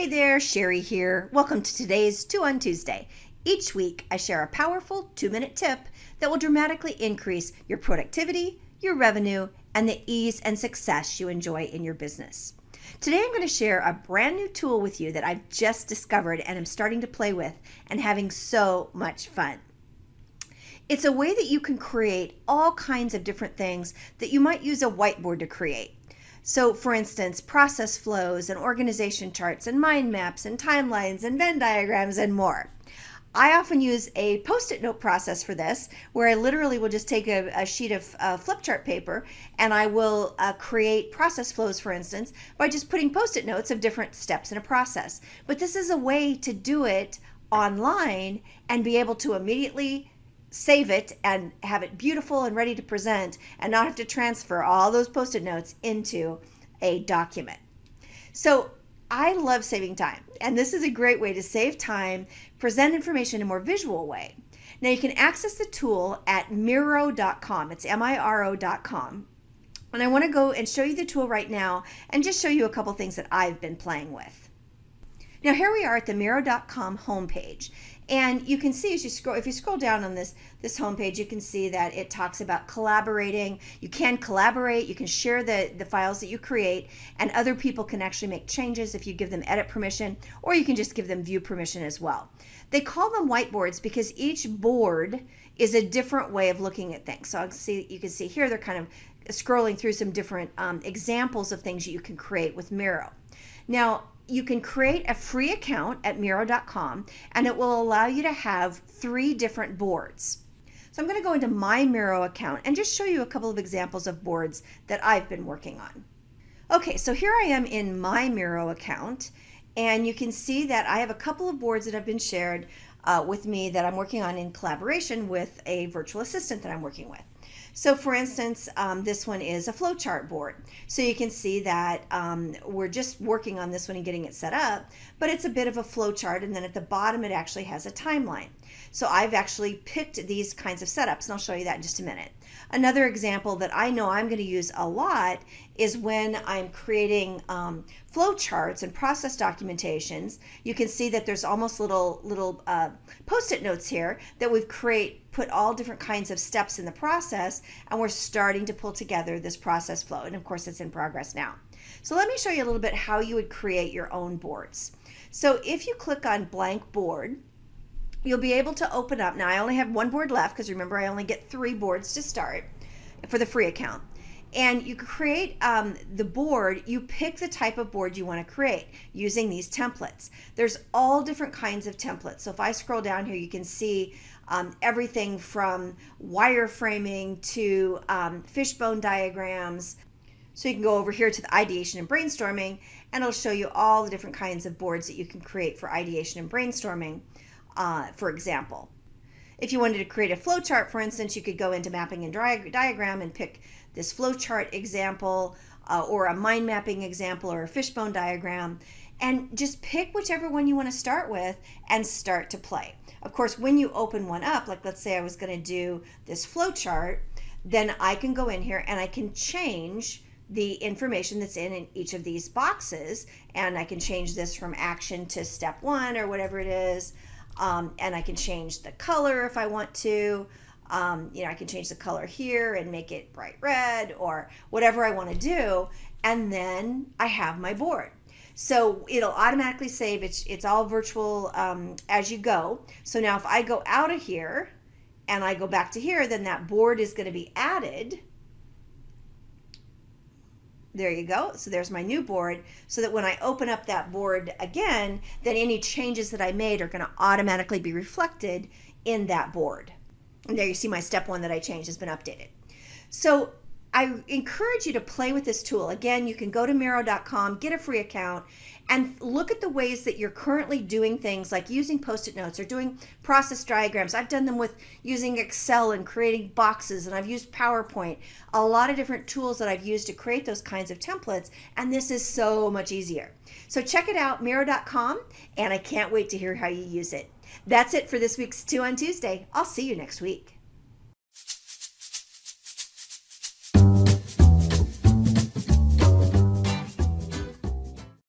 Hey there, Sherry here. Welcome to today's 2 on Tuesday. Each week, I share a powerful 2-minute tip that will dramatically increase your productivity, your revenue, and the ease and success you enjoy in your business. Today, I'm going to share a brand new tool with you that I've just discovered and am starting to play with and having so much fun. It's a way that you can create all kinds of different things that you might use a whiteboard to create. So for instance, process flows and organization charts and mind maps and timelines and Venn diagrams and more. I often use a Post-it note process for this, where I literally will just take a sheet of flip chart paper and I will create process flows, for instance, by just putting Post-it notes of different steps in a process. But this is a way to do it online and be able to immediately save it and have it beautiful and ready to present and not have to transfer all those Post-it notes into a document. So I love saving time, and this is a great way to save time, present information in a more visual way. Now you can access the tool at Miro.com. It's Miro.com. And I want to go and show you the tool right now and just show you a couple things that I've been playing with. Now here we are at the Miro.com homepage. And you can see as you scroll, if you scroll down on this homepage, you can see that it talks about collaborating. You can collaborate, you can share the files that you create, and other people can actually make changes if you give them edit permission, or you can just give them view permission as well. They call them whiteboards because each board is a different way of looking at things. So you can see here they're kind of scrolling through some different examples of things that you can create with Miro. Now, you can create a free account at Miro.com and it will allow you to have 3 different boards. So I'm going to go into my Miro account and just show you a couple of examples of boards that I've been working on. Okay, so here I am in my Miro account, and you can see that I have a couple of boards that have been shared with me that I'm working on in collaboration with a virtual assistant that I'm working with. So for instance, this one is a flowchart board. So you can see that we're just working on this one and getting it set up, but it's a bit of a flowchart, and then at the bottom it actually has a timeline. So I've actually picked these kinds of setups, and I'll show you that in just a minute. Another example that I know I'm going to use a lot is when I'm creating flowcharts and process documentations. You can see that there's almost little Post-it notes here that we've put all different kinds of steps in the process, and we're starting to pull together this process flow. And of course, it's in progress now. So let me show you a little bit how you would create your own boards. So if you click on blank board, you'll be able to open up. Now I only have 1 board left because remember I only get 3 boards to start for the free account. And you create the board, you pick the type of board you want to create using these templates. There's all different kinds of templates. So if I scroll down here, you can see everything from wireframing to fishbone diagrams. So you can go over here to the ideation and brainstorming, and it'll show you all the different kinds of boards that you can create for ideation and brainstorming, for example. If you wanted to create a flowchart, for instance, you could go into mapping and diagram and pick this flowchart example or a mind mapping example or a fishbone diagram, and just pick whichever one you want to start with and start to play. Of course, when you open one up, like let's say I was going to do this flowchart, then I can go in here and I can change the information that's in each of these boxes, and I can change this from action to step 1 or whatever it is. And I can change the color if I want to. I can change the color here and make it bright red or whatever I want to do. And then I have my board. So it'll automatically save. It's all virtual as you go. So now if I go out of here and I go back to here, then that board is going to be added. There you go. So there's my new board, so that when I open up that board again, then any changes that I made are going to automatically be reflected in that board. And there you see my step 1 that I changed has been updated. So I encourage you to play with this tool. Again, you can go to Miro.com, get a free account, and look at the ways that you're currently doing things like using Post-it notes or doing process diagrams. I've done them with using Excel and creating boxes, and I've used PowerPoint, a lot of different tools that I've used to create those kinds of templates, and this is so much easier. So check it out, Miro.com, and I can't wait to hear how you use it. That's it for this week's 2 on Tuesday. I'll see you next week.